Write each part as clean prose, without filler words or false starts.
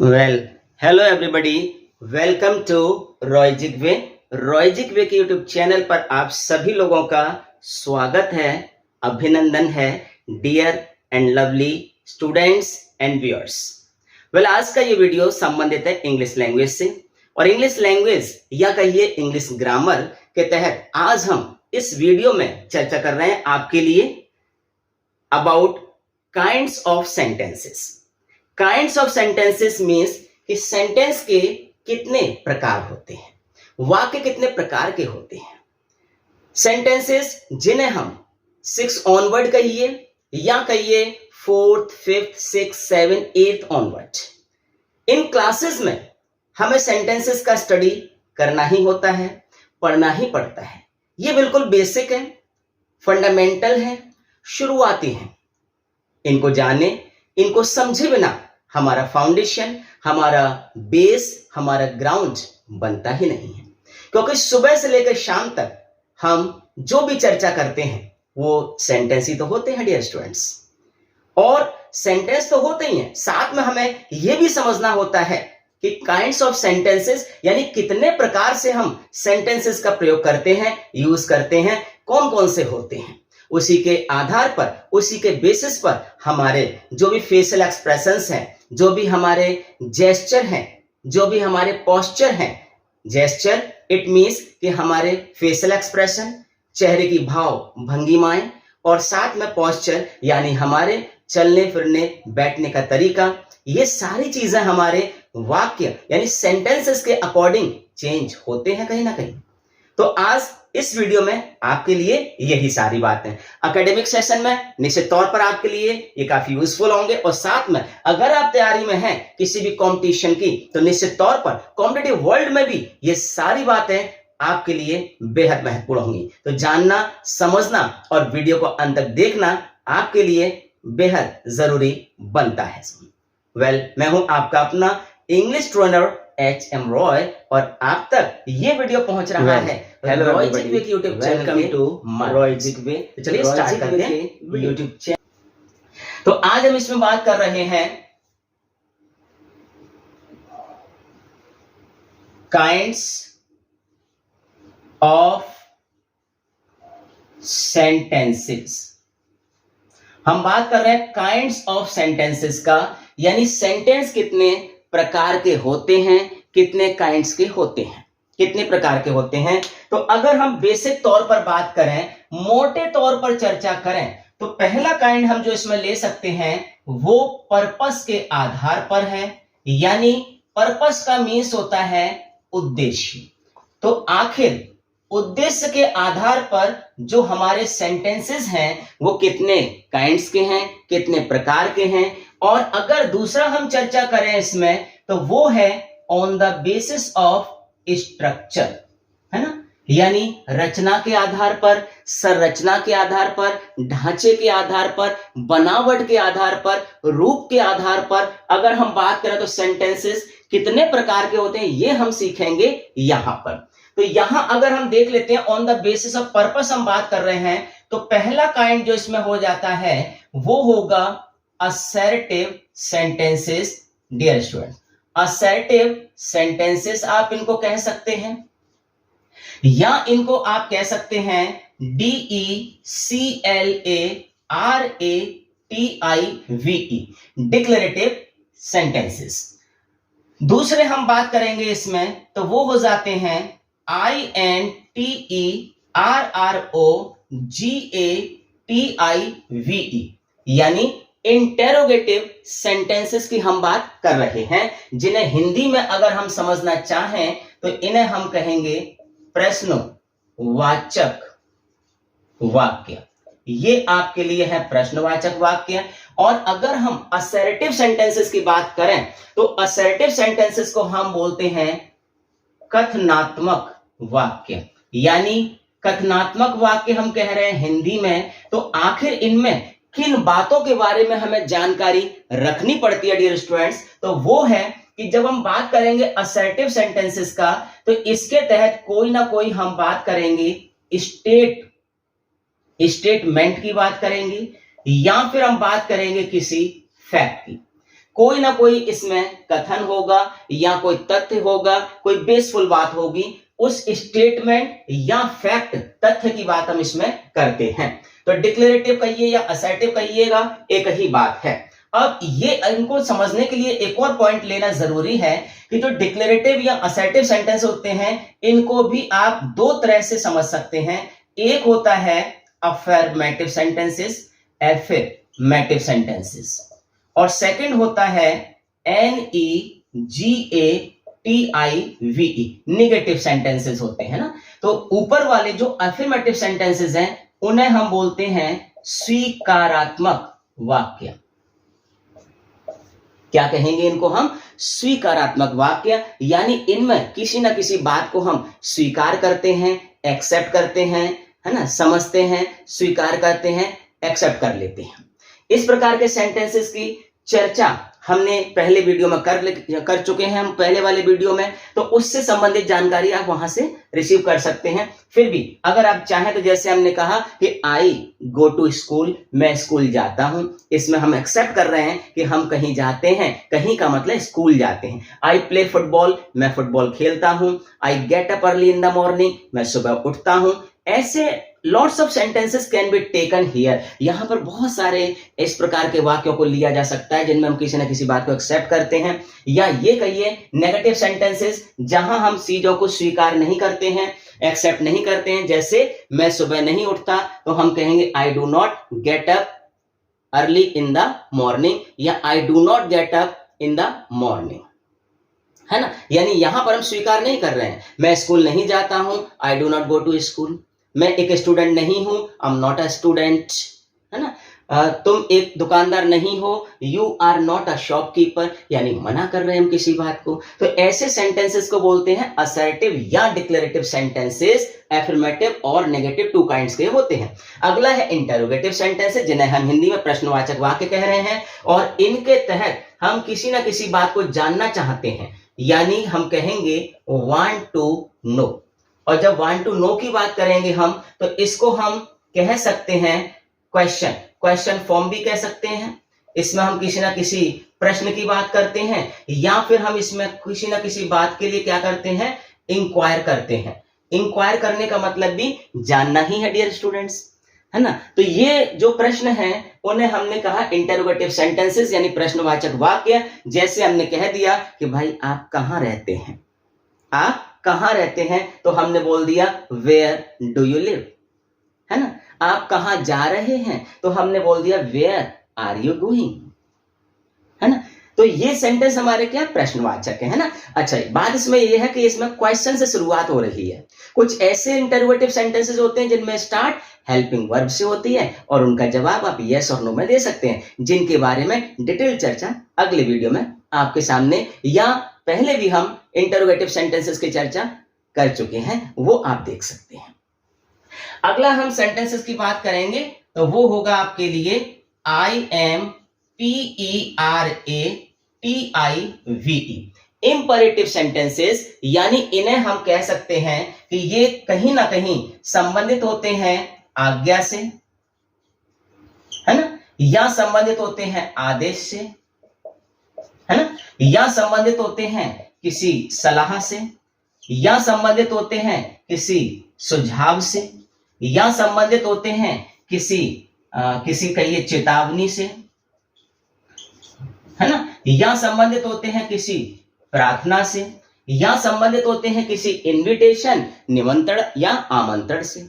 Well hello everybody, welcome to रॉयजिक way. रॉयजिक way के यूट्यूब चैनल पर आप सभी लोगों का स्वागत है, अभिनंदन है dear and lovely students and viewers. Well आज का ये वीडियो संबंधित है इंग्लिश लैंग्वेज से, और इंग्लिश लैंग्वेज या कहिए इंग्लिश ग्रामर के तहत आज हम इस वीडियो में चर्चा कर रहे हैं आपके लिए about kinds of sentences. Kinds of sentences means कि सेंटेंस के कितने प्रकार होते हैं, वाक्य कितने प्रकार के होते हैं। सेंटेंसेस जिन्हें हम 6 ऑनवर्ड कहिए या कहिए 4th, 5th, 6th, 7th, 8th onward, इन क्लासेस में हमें सेंटेंसेस का स्टडी करना ही होता है, पढ़ना ही पड़ता है। ये बिल्कुल बेसिक है, फंडामेंटल है, शुरुआती है। इनको जाने, इनको समझे बिना हमारा फाउंडेशन, हमारा बेस, हमारा ग्राउंड बनता ही नहीं है। क्योंकि सुबह से लेकर शाम तक हम जो भी चर्चा करते हैं वो सेंटेंस ही तो होते हैं डियर स्टूडेंट्स। और सेंटेंस तो होते ही हैं, साथ में हमें यह भी समझना होता है कि काइंड्स ऑफ सेंटेंसेस यानी कितने प्रकार से हम सेंटेंसेस का प्रयोग करते हैं, यूज करते हैं, कौन कौन से होते हैं। उसी के आधार पर, उसी के बेसिस पर हमारे जो भी फेशियल एक्सप्रेशंस हैं, जो भी हमारे जेस्चर हैं, जो भी हमारे पोस्चर हैं। जेस्चर इट मीन्स कि हमारे फेशियल एक्सप्रेशन, चेहरे की भाव भंगिमाएं, और साथ में पोस्चर यानी हमारे चलने फिरने बैठने का तरीका। ये सारी चीजें हमारे वाक्य यानी सेंटेंसेस के अकॉर्डिंग चेंज होते हैं कहीं ना कहीं। तो आज इस वीडियो में आपके लिए यही सारी बातें एकेडमिक सेशन में निश्चित तौर पर आपके लिए ये काफी यूजफुल होंगे। और साथ में अगर आप तैयारी में हैं किसी भी कंपटीशन की, तो निश्चित तौर पर कॉम्पिटिटिव वर्ल्ड में भी ये सारी बातें आपके लिए बेहद महत्वपूर्ण होंगी। तो जानना, समझना और वीडियो को अंत तक देखना आपके लिए बेहद जरूरी बनता है। वेल, मैं हूं आपका अपना इंग्लिश ट्रेनर HM रॉय, और आप तक ये वीडियो पहुंच रहा है हेलो रॉयजिक वे के यूट्यूब चैनल वेलकम टू रॉयजिक वे। चलिए स्टार्ट करते हैं यूट्यूब चैनल। तो आज हम इसमें बात कर रहे हैं काइंड्स ऑफ सेंटेंसेस। हम बात कर रहे हैं काइंड्स ऑफ सेंटेंसेस का, यानी सेंटेंस कितने प्रकार के होते हैं, कितने काइंड्स के होते हैं, कितने प्रकार के होते हैं। तो अगर हम बेसिक तौर पर बात करें, मोटे तौर पर चर्चा करें, तो पहला काइंड हम जो इसमें ले सकते हैं वो पर्पस के आधार पर है। यानी पर्पस का मीन्स होता है उद्देश्य। तो आखिर उद्देश्य के आधार पर जो हमारे सेंटेंसेस हैं वो कितने काइंड्स के हैं, कितने प्रकार के हैं। और अगर दूसरा हम चर्चा करें इसमें, तो वो है on the basis of structure, है ना, यानी रचना के आधार पर, संरचना के आधार पर, ढांचे के आधार पर, बनावट के आधार पर, रूप के आधार पर अगर हम बात करें तो सेंटेंसेस कितने प्रकार के होते हैं ये हम सीखेंगे यहां पर। तो यहां अगर हम देख लेते हैं on the basis of purpose हम बात कर रहे हैं, तो पहला काइंड जो इसमें हो जाता है वो होगा assertive sentences dear student. Assertive sentences आप इनको कह सकते हैं, या इनको आप कह सकते हैं DECLARATIVE, डिक्लेरेटिव सेंटेंसेस। दूसरे हम बात करेंगे इसमें तो वो हो जाते हैं INTERROGATIVE, यानी इंटेरोगेटिव सेंटेंसेस की हम बात कर रहे हैं, जिन्हें हिंदी में अगर हम समझना चाहें तो इन्हें हम कहेंगे प्रश्नवाचक वाक्य। ये आपके लिए है प्रश्नवाचक वाक्य। और अगर हम असर्टिव सेंटेंसेस की बात करें तो असर्टिव सेंटेंसेस को हम बोलते हैं कथनात्मक वाक्य। यानी कथनात्मक वाक्य हम कह रहे हैं हिंदी में, तो आखिर इनमें किन बातों के बारे में हमें जानकारी रखनी पड़ती है डियर स्टूडेंट्स, तो वो है कि जब हम बात करेंगे असर्टिव सेंटेंसेस का, तो इसके तहत कोई ना कोई हम बात करेंगे स्टेटमेंट की बात करेंगे, या फिर हम बात करेंगे किसी फैक्ट की। कोई ना कोई इसमें कथन होगा या कोई तथ्य होगा, कोई बेसफुल बात होगी, उस स्टेटमेंट या फैक्ट तथ्य की बात हम इसमें करते हैं। तो डिक्लेरेटिव कहिए या असर्टिव कहिएगा, एक ही बात है। अब ये इनको समझने के लिए एक और पॉइंट लेना जरूरी है कि जो डिक्लेरेटिव या असर्टिव सेंटेंस होते हैं इनको भी आप दो तरह से समझ सकते हैं। एक होता है अफर्मेटिव सेंटेंसेस, एफर्मेटिव सेंटेंसेस, और सेकंड होता है NEGATIVE, निगेटिव सेंटेंसेस होते हैं ना। तो ऊपर वाले जो अफर्मेटिव सेंटेंसेस हैं उन्हें हम बोलते हैं स्वीकारात्मक वाक्य। क्या कहेंगे इनको हम? स्वीकारात्मक वाक्य, यानी इनमें किसी ना किसी बात को हम स्वीकार करते हैं, एक्सेप्ट करते हैं, है ना, समझते हैं, स्वीकार करते हैं, एक्सेप्ट कर लेते हैं। इस प्रकार के सेंटेंसेस की चर्चा हमने पहले वीडियो में कर चुके हैं, हम पहले वाले वीडियो में, तो उससे संबंधित जानकारी आप वहां से रिसीव कर सकते हैं। फिर भी अगर आप चाहें तो जैसे हमने कहा कि आई गो टू स्कूल, मैं स्कूल जाता हूं, इसमें हम एक्सेप्ट कर रहे हैं कि हम कहीं जाते हैं, कहीं का मतलब स्कूल जाते हैं। आई प्ले फुटबॉल, मैं फुटबॉल खेलता हूं। I get up early in the morning, मैं सुबह उठता हूं। ऐसे lots of sentences can be taken here. यहां पर बहुत सारे इस प्रकार के वाक्यों को लिया जा सकता है जिनमें हम किसी न किसी बात को एक्सेप्ट करते हैं, या ये कहिए नेगेटिव सेंटेंसेस जहां हम चीजों को स्वीकार नहीं करते हैं, एक्सेप्ट नहीं करते हैं। जैसे मैं सुबह नहीं उठता तो हम कहेंगे I do not get up early in the morning, या I do not get up in the morning, है ना। यानी यहां पर हम स्वीकार नहीं कर रहे हैं। मैं स्कूल नहीं जाता हूं, I do not go to school. मैं एक स्टूडेंट नहीं हूं, I am not a student, है ना। तुम एक दुकानदार नहीं हो, you are not a shopkeeper, यानी मना कर रहे हैं हम किसी बात को। तो ऐसे सेंटेंसेस को बोलते हैं असर्टिव या डिक्लेरेटिव सेंटेंसेस। एफर्मेटिव और नेगेटिव टू काइंड्स के होते हैं। अगला है इंटरोगेटिव सेंटेंसेस, जिन्हें हम हिंदी में प्रश्नवाचक वाक्य कह रहे हैं, और इनके तहत हम किसी ना किसी बात को जानना चाहते हैं, यानी हम कहेंगे वांट टू नो। और जब वांट टू नो की बात करेंगे हम, तो इसको हम कह सकते हैं क्वेश्चन फॉर्म भी कह सकते हैं। इसमें हम किसी ना किसी प्रश्न की बात करते हैं, या फिर हम इसमें किसी ना किसी बात के लिए क्या करते हैं, इंक्वायर करते हैं। इंक्वायर करने का मतलब भी जानना ही है डियर स्टूडेंट्स, है ना। तो ये जो प्रश्न है उन्हें हमने कहा इंटरोगेटिव सेंटेंसेस, यानी प्रश्नवाचक वाक्य। जैसे हमने कह दिया कि भाई आप कहां रहते हैं, आप कहां रहते हैं, तो हमने बोल दिया वेयर डू यू लिव, है ना। आप कहां जा रहे हैं, तो हमने बोल दिया वेयर आर यू गोइंग, है ना। तो ये सेंटेंस हमारे क्या प्रश्नवाचक है ना। अच्छा, बात इसमें ये है कि इसमें क्वेश्चन से शुरुआत हो रही है। कुछ ऐसे इंटरोगेटिव सेंटेंसेस होते हैं जिनमें स्टार्ट हेल्पिंग वर्ब से होती है और उनका जवाब आप यस और नो में दे सकते हैं, जिनके बारे में डिटेल चर्चा अगले वीडियो में आपके सामने, या पहले भी हम इंटरोगेटिव सेंटेंसेस की चर्चा कर चुके हैं, वो आप देख सकते हैं। अगला हम सेंटेंसेस की बात करेंगे तो वो होगा आपके लिए I am PERATIVE, imperative sentences, यानी इन्हें हम कह सकते हैं कि ये कहीं ना कहीं संबंधित होते हैं आज्ञा से, है ना, या संबंधित होते हैं आदेश से, है ना, या संबंधित होते हैं किसी सलाह से, या संबंधित होते हैं किसी सुझाव से, या संबंधित होते हैं किसी कहिए चेतावनी से, है ना, या संबंधित होते हैं किसी प्रार्थना से, या संबंधित होते हैं किसी इनविटेशन, निमंत्रण या आमंत्रण से,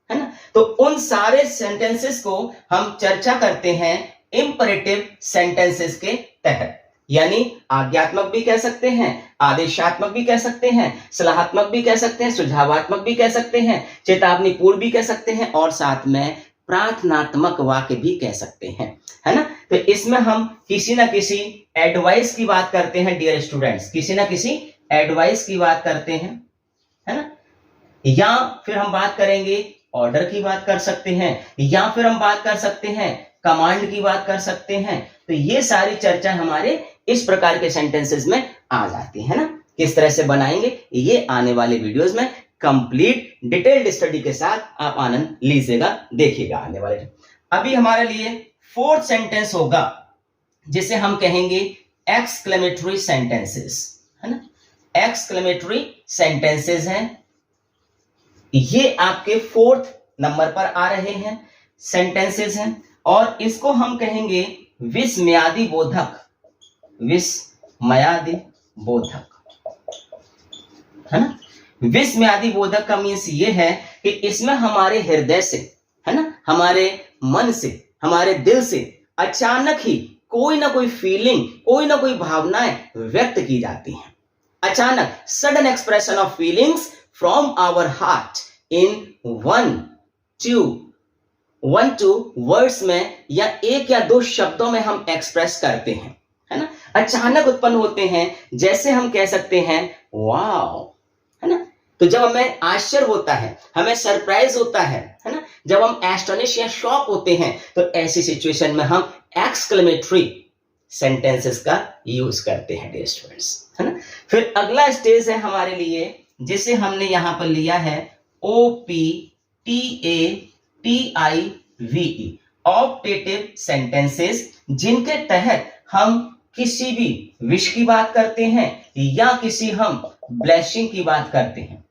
है ना। तो उन सारे सेंटेंसेस को हम चर्चा करते हैं इंपरेटिव सेंटेंसेस के तहत, यानी आज्ञात्मक भी कह सकते हैं, आदेशात्मक भी कह सकते हैं, सलाहात्मक भी कह सकते हैं, सुझावात्मक भी कह सकते हैं, चेतावनीपूर्ण भी कह सकते हैं, और साथ में प्रार्थनात्मक वाक्य भी कह सकते हैं, है ना। तो इसमें हम किसी ना किसी एडवाइस की बात करते हैं डियर स्टूडेंट्स, किसी ना किसी एडवाइस की बात करते हैं, है ना, या फिर हम बात करेंगे ऑर्डर की बात कर सकते हैं, या फिर हम बात कर सकते हैं कमांड की बात कर सकते हैं। तो ये सारी चर्चा हमारे इस प्रकार के सेंटेंसेस में आ जाती है ना। किस तरह से बनाएंगे ये आने वाले वीडियोस में कंप्लीट डिटेल्ड स्टडी के साथ आप आनंद लीजिएगा, देखिएगा आने वाले। अभी हमारे लिए फोर्थ सेंटेंस होगा जिसे हम कहेंगे एक्सक्लेमेटरी सेंटेंसेस, है ना, एक्सक्लेमेटरी सेंटेंसेस हैं। ये आपके 4th नंबर पर आ रहे हैं, सेंटेंसेस हैं, और इसको हम कहेंगे विस्मयादि बोधक, विस्मयादि बोधक, है ना। विस्मयादि बोधक का मीन्स ये है कि इसमें हमारे हृदय से, है ना, हमारे मन से, हमारे दिल से अचानक ही कोई ना कोई फीलिंग, कोई ना कोई भावनाएं व्यक्त की जाती हैं। अचानक sudden expression of feelings from our heart in one two words में, या एक या दो शब्दों में हम एक्सप्रेस करते हैं, है ना, अचानक उत्पन्न होते हैं। जैसे हम कह सकते हैं वाओ, है ना। तो जब हमें आश्चर्य होता है, हमें सरप्राइज होता है ना, जब हम एस्टोनिश या शॉक होते हैं, तो ऐसी सिचुएशन में हम एक्सक्लेमेटरी सेंटेंसेस का यूज करते हैं डियर स्टूडेंट्स, है ना। फिर अगला स्टेज है हमारे लिए, जिसे हमने यहां पर लिया है OPTATIVE, ऑप्टेटिव सेंटेंसेस, जिनके तहत हम किसी भी विश की बात करते हैं या किसी हम ब्लेसिंग की बात करते हैं।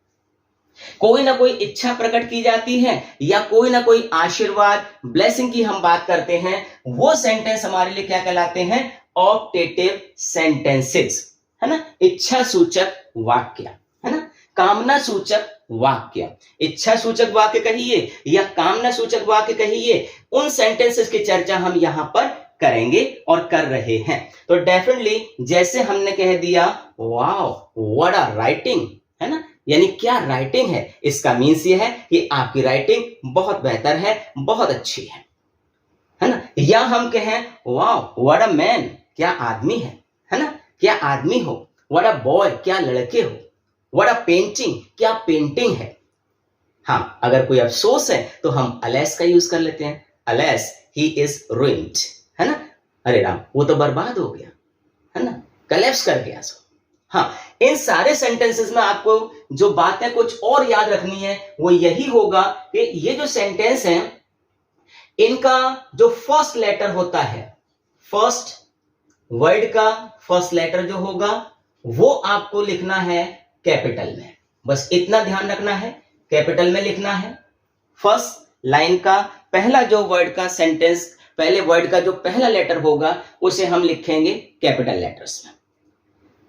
कोई ना कोई इच्छा प्रकट की जाती है या कोई ना कोई आशीर्वाद, ब्लेसिंग की हम बात करते हैं। वो सेंटेंस हमारे लिए क्या कहलाते हैं? ऑप्टेटिव सेंटेंसेस, है ना। इच्छा सूचक वाक्य, है ना, कामना सूचक वाक्य, इच्छा सूचक वाक्य कहिए या कामना सूचक वाक्य कहिए, उन सेंटेंसेस की चर्चा हम यहां पर करेंगे और कर रहे हैं। तो डेफिनेटली जैसे हमने कह दिया वाओ व्हाट अ राइटिंग, है ना, यानी क्या राइटिंग है, इसका मीन्स ये है कि आपकी राइटिंग बहुत बेहतर है, बहुत अच्छी है ना। या हम कहें वाओ व्हाट अ मैन, क्या आदमी है ना, क्या आदमी हो। व्हाट अ बॉय, क्या लड़के हो। व्हाट अ पेंटिंग, क्या पेंटिंग है। हाँ, अगर कोई अफसोस है तो हम अलेस का यूज कर लेते हैं, अलेस ही इज रुइन्ड, है ना, अरे राम वो तो बर्बाद हो गया, है ना, कलेप्स कर गया। सो हाँ, इन सारे सेंटेंसेस में आपको जो बातें कुछ और याद रखनी है वो यही होगा कि ये जो सेंटेंस है इनका जो फर्स्ट लेटर होता है, फर्स्ट वर्ड का फर्स्ट लेटर जो होगा वो आपको लिखना है कैपिटल में। बस इतना ध्यान रखना है, कैपिटल में लिखना है। फर्स्ट लाइन का पहला जो वर्ड का सेंटेंस, पहले वर्ड का जो पहला लेटर होगा उसे हम लिखेंगे कैपिटल लेटर्स में।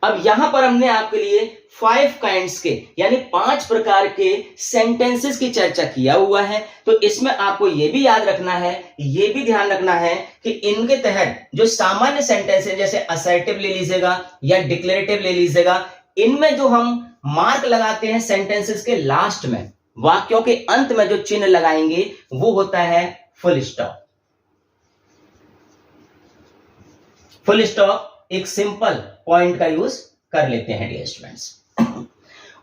अब यहां पर हमने आपके लिए 5 काइंड्स के यानी 5 प्रकार के सेंटेंसेस की चर्चा किया हुआ है। तो इसमें आपको यह भी याद रखना है, यह भी ध्यान रखना है कि इनके तहत जो सामान्य सेंटेंस है जैसे असर्टिव ले लीजिएगा या डिक्लेरेटिव ले लीजिएगा, इनमें जो हम मार्क लगाते हैं सेंटेंसेस के लास्ट में, वाक्यों के अंत में जो चिन्ह लगाएंगे वो होता है फुल स्टॉप। फुल स्टॉप एक सिंपल पॉइंट का यूज कर लेते हैं डियर स्टूडेंट्स।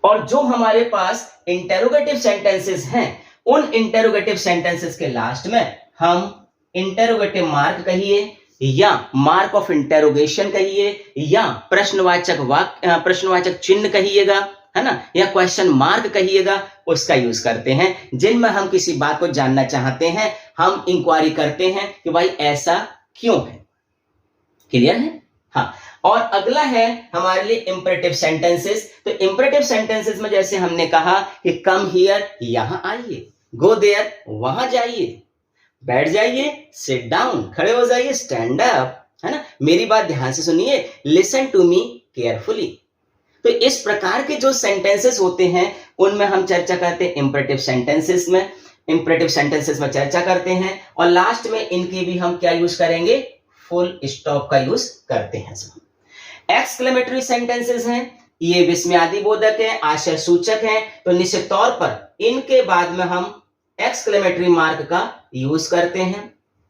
और जो हमारे पास इंटेरोगेटिव सेंटेंसेस हैं, उन इंटेरोगेटिव सेंटेंसेस के लास्ट में हम इंटेरोगेटिव मार्क कहिए या मार्क ऑफ इंटेरोगेशन कहिए या प्रश्नवाचक चिन्ह कहिएगा, है ना, या क्वेश्चन मार्क कहिएगा, उसका यूज करते हैं जिनमें हम किसी बात को जानना चाहते हैं, हम इंक्वायरी करते हैं कि भाई ऐसा क्यों है। क्लियर है? हाँ। और अगला है हमारे लिए इंपरेटिव सेंटेंसेस। तो इंपरेटिव सेंटेंसेस में जैसे हमने कहा कि कम हियर, यहां आइए, गो देयर, वहां जाइए, बैठ जाइए, सिट डाउन, खड़े हो जाइए, स्टैंड अप, है ना, मेरी बात ध्यान से सुनिए, लिसन टू मी केयरफुली। तो इस प्रकार के जो सेंटेंसेस होते हैं उनमें हम चर्चा करते हैं इंपरेटिव सेंटेंसेस में, इंपरेटिव सेंटेंसेस में चर्चा करते हैं। और लास्ट में इनके भी हम क्या यूज करेंगे? फुल स्टॉप का यूज करते हैं। एक्सक्लेमेटरी सेंटेंसेस हैं, ये विस्मयादि बोधक है, आशय सूचक है, तो निश्चित तौर पर इनके बाद में हम एक्सक्लेमेटरी मार्क का यूज करते हैं,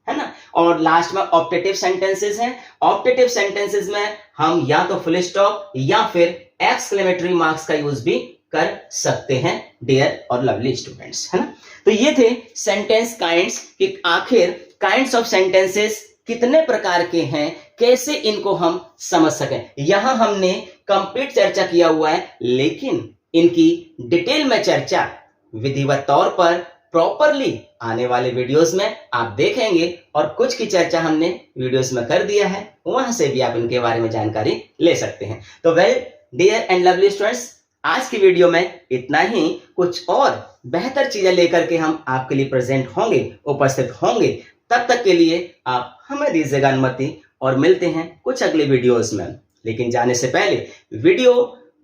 है ना। और लास्ट में ऑप्टेटिव सेंटेंसेस हैं। ऑप्टेटिव सेंटेंसेस में हम या तो फुल स्टॉप या फिर एक्सक्लेमेटरी मार्क्स का यूज भी कर सकते हैं डियर और लवली स्टूडेंट्स, है ना। तो ये थे सेंटेंस काइंड्स कि आखिर काइंड्स ऑफ सेंटेंसेस कितने प्रकार के हैं, कैसे इनको हम समझ सकें। यहां हमने कंप्लीट चर्चा किया हुआ है, लेकिन इनकी डिटेल में चर्चा विधिवत तौर पर प्रॉपरली आने वाले वीडियोस में आप देखेंगे और कुछ की चर्चा हमने वीडियोस में कर दिया है, वहां से भी आप इनके बारे में जानकारी ले सकते हैं। तो well dear and lovely students, आज की वीडियो में इतना ही। कुछ और बेहतर चीजें लेकर के हम आपके लिए प्रेजेंट होंगे, उपस्थित होंगे। तब तक के लिए आप हमें दीजिएगा अनुमति और मिलते हैं कुछ अगले वीडियोस में। लेकिन जाने से पहले वीडियो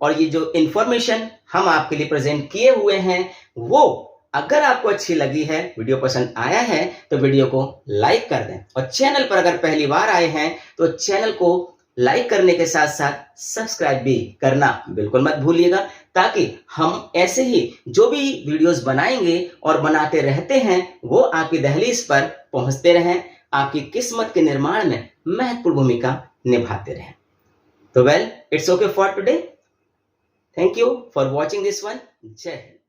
और ये जो इंफॉर्मेशन हम आपके लिए प्रेजेंट किए हुए हैं, वो अगर आपको अच्छी लगी है, वीडियो पसंद आया है, तो वीडियो को लाइक कर दें। और चैनल पर अगर पहली बार आए हैं तो चैनल को लाइक करने के साथ साथ सब्सक्राइब भी करना बिल्कुल मत भूलिएगा, ताकि हम ऐसे ही जो भी वीडियोस बनाएंगे और बनाते रहते हैं वो आपकी दहलीज पर पहुंचते रहें, आपकी किस्मत के निर्माण में महत्वपूर्ण भूमिका निभाते रहें। तो well, it's okay for today. Thank you for watching this one. जय हिंद।